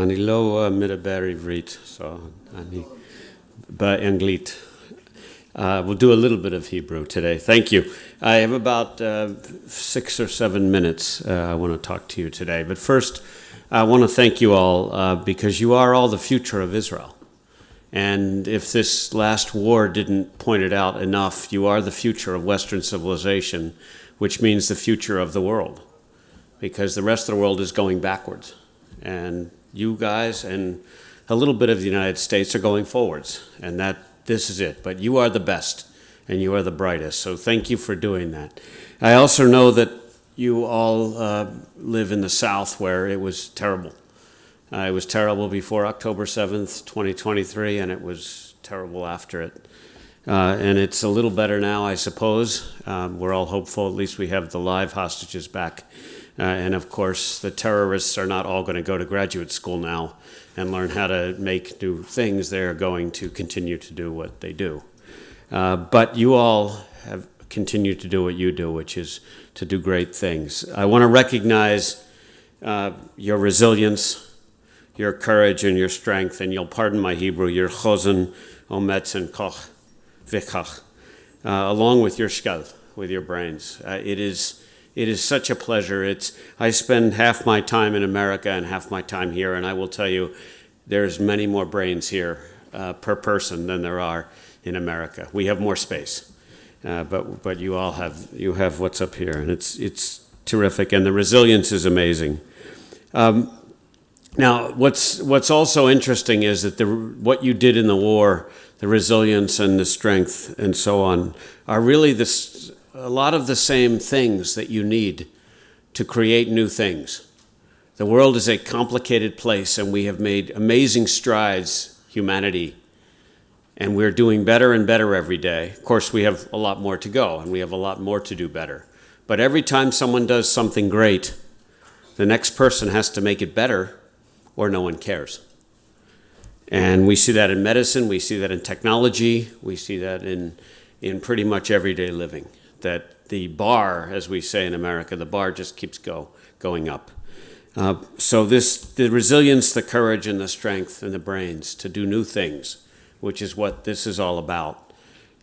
אני לא מדבר עברית, so אני באנגלית. We'll do a little bit of Hebrew today. Thank you. I have about 6 or 7 minutes I want to talk to you today. But first, I want to thank you all because you are all the future of Israel. And if this last war didn't point it out enough, you are the future of Western civilization, which means the future of the world, because the rest of the world is going backwards. And you guys and a little bit of the United States are going forwards, and this is it. But you are the best, and you are the brightest, so thank you for doing that. I also know that you all live in the South, where it was terrible. It was terrible before October 7th, 2023, and it was terrible after it. And it's a little better now, I suppose. We're all hopeful. At least we have the live hostages back. And of course, the terrorists are not all going to go to graduate school now and learn how to make new things. They're going to continue to do what they do. But you all have continued to do what you do, which is to do great things. I want to recognize your resilience, your courage, and your strength. And you'll pardon my Hebrew, your chosen, ometz, and koch, vikach, along with your shkal, with your brains. It is such a pleasure. I spend half my time in America and half my time here, and I will tell you, there's many more brains here per person than there are in America. We have more space, but you all have what's up here, and it's terrific, and the resilience is amazing. Now, what's also interesting is that what you did in the war, the resilience and the strength and so on, are really a lot of the same things that you need to create new things. The world is a complicated place, and we have made amazing strides, humanity, and we're doing better and better every day. Of course, we have a lot more to go, and we have a lot more to do better. But every time someone does something great, the next person has to make it better, or no one cares. And we see that in medicine, we see that in technology, we see that in pretty much everyday living. That the bar, as we say in America, the bar just keeps going up. So the resilience, the courage, and the strength, and the brains to do new things, which is what this is all about,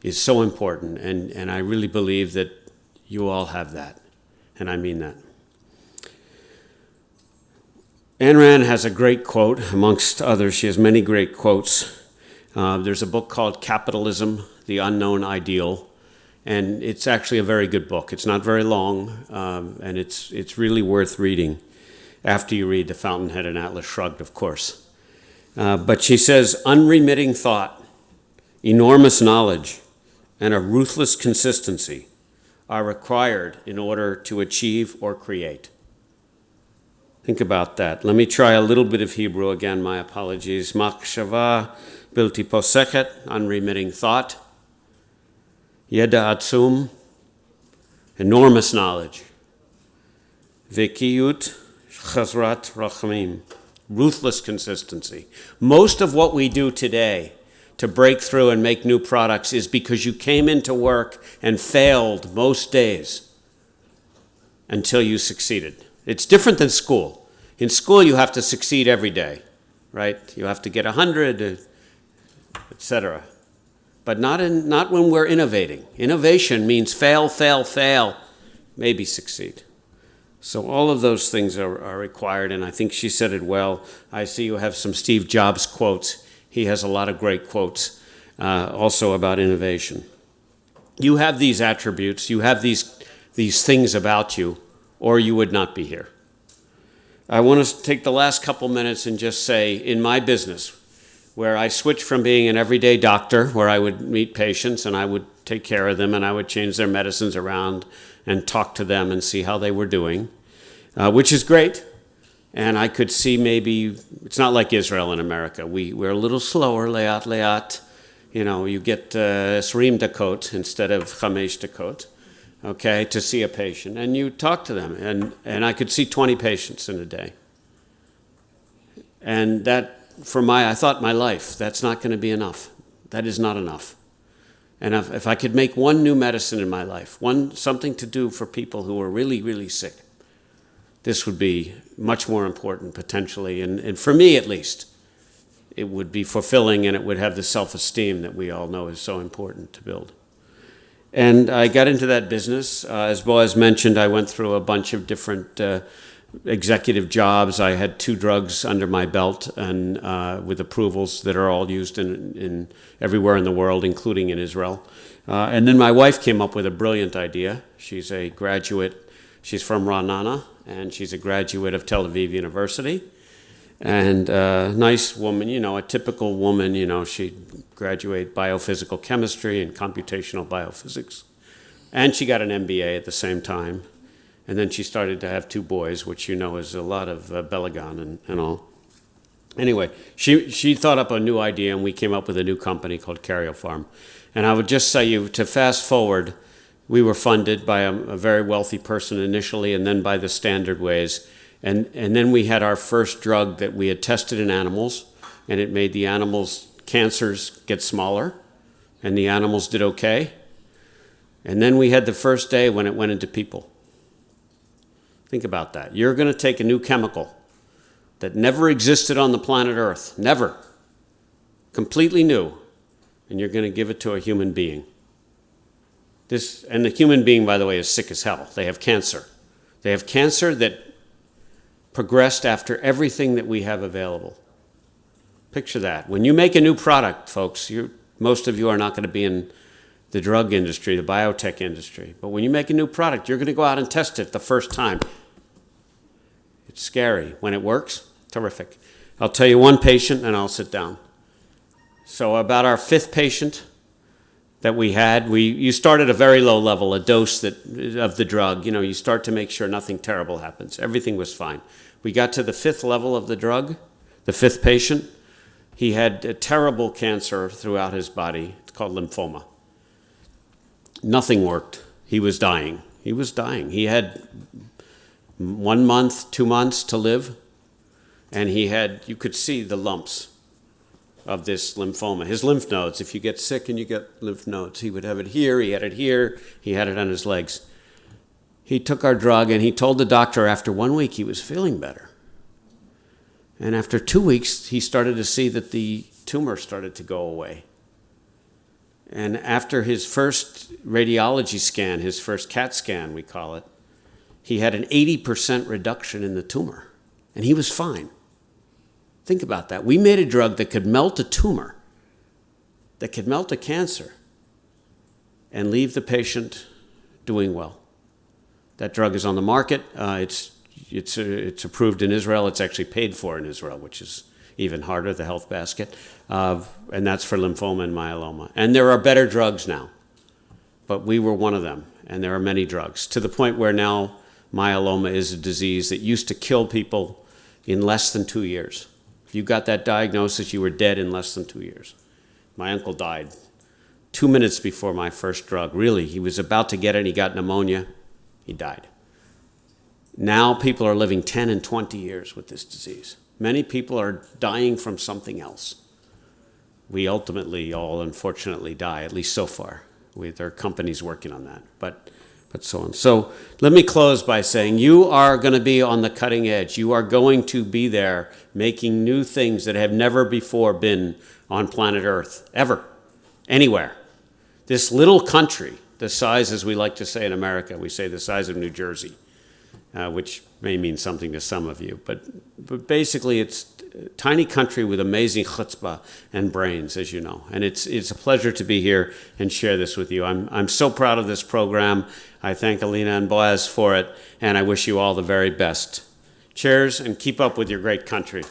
is so important. And I really believe that you all have that, and I mean that. Ayn Rand has a great quote, amongst others. She has many great quotes. There's a book called Capitalism, the Unknown Ideal. And it's actually a very good book. It's not very long, and it's really worth reading after you read The Fountainhead and Atlas Shrugged, of course. But she says, unremitting thought, enormous knowledge, and a ruthless consistency are required in order to achieve or create. Think about that. Let me try a little bit of Hebrew again. My apologies. Machshava bilti posechet, unremitting thought. Yeda atzum, enormous knowledge. Vikiyut chazrat rachamim, ruthless consistency. Most of what we do today to break through and make new products is because you came into work and failed most days until you succeeded. It's different than school. In school, you have to succeed every day, right? You have to get 100, etc. But not when we're innovating. Innovation means fail, fail, fail, maybe succeed. So all of those things are required, and I think she said it well. I see you have some Steve Jobs quotes. He has a lot of great quotes also about innovation. You have these attributes, you have these things about you, or you would not be here. I want to take the last couple minutes and just say, in my business, where I switched from being an everyday doctor, where I would meet patients and I would take care of them and I would change their medicines around and talk to them and see how they were doing, which is great. And I could see maybe, it's not like Israel and America. We're a little slower, leat. You get 20 dakot instead of 5 dakot, okay, to see a patient. And you talk to them. And I could see 20 patients in a day. And that, I thought my life, that's not going to be enough. That is not enough. And if I could make one new medicine in my life, something to do for people who are really, really sick, this would be much more important potentially, and for me at least, it would be fulfilling and it would have the self-esteem that we all know is so important to build. And I got into that business. As Boaz mentioned, I went through a bunch of different executive jobs. I had 2 drugs under my belt and with approvals that are all used in everywhere in the world, including in Israel. And then my wife came up with a brilliant idea. She's a graduate. She's from Ra'anana, and she's a graduate of Tel Aviv University. And nice woman, a typical woman, she graduated biophysical chemistry and computational biophysics. And she got an MBA at the same time. And then she started to have 2 boys, which is a lot of Belagan and all. Anyway, she thought up a new idea, and we came up with a new company called Karyopharm. And I would just say to fast forward, we were funded by a very wealthy person initially, and then by the standard ways. And then we had our first drug that we had tested in animals, and it made the animals' cancers get smaller, and the animals did okay. And then we had the first day when it went into people. Think about that. You're going to take a new chemical that never existed on the planet Earth, never, completely new, and you're going to give it to a human being. And the human being, by the way, is sick as hell. They have cancer. They have cancer that progressed after everything that we have available. Picture that. When you make a new product, folks, most of you are not going to be in the drug industry, the biotech industry. But when you make a new product, you're going to go out and test it the first time. It's scary. When it works, terrific. I'll tell you one patient and I'll sit down. So about our 5th patient that we had, you start at a very low level, a dose of the drug. You start to make sure nothing terrible happens. Everything was fine. We got to the 5th level of the drug, the 5th patient. He had a terrible cancer throughout his body. It's called lymphoma. Nothing worked. He was dying. He had 1 month, 2 months to live, and you could see the lumps of this lymphoma. His lymph nodes, if you get sick and you get lymph nodes, he would have it here, he had it here, he had it on his legs. He took our drug and he told the doctor after 1 week he was feeling better. And after 2 weeks, he started to see that the tumor started to go away. And after his first radiology scan, his first CAT scan, we call it, he had an 80% reduction in the tumor, and he was fine. Think about that. We made a drug that could melt a tumor, that could melt a cancer, and leave the patient doing well. That drug is on the market. It's approved in Israel. It's actually paid for in Israel, which is even harder, the health basket. And that's for lymphoma and myeloma. And there are better drugs now, but we were one of them. And there are many drugs, to the point where now myeloma is a disease that used to kill people in less than 2 years. If you got that diagnosis, you were dead in less than 2 years. My uncle died 2 minutes before my first drug. Really, he was about to get it, and he got pneumonia. He died. Now people are living 10 and 20 years with this disease. Many people are dying from something else. We ultimately all, unfortunately, die, at least so far. There are companies working on that, but so on. So let me close by saying you are going to be on the cutting edge. You are going to be there making new things that have never before been on planet Earth, ever, anywhere. This little country, the size, as we like to say in America, we say the size of New Jersey, which may mean something to some of you. But basically, it's a tiny country with amazing chutzpah and brains, as you know. And it's a pleasure to be here and share this with you. I'm so proud of this program. I thank Alina and Boaz for it, and I wish you all the very best. Cheers, and keep up with your great country.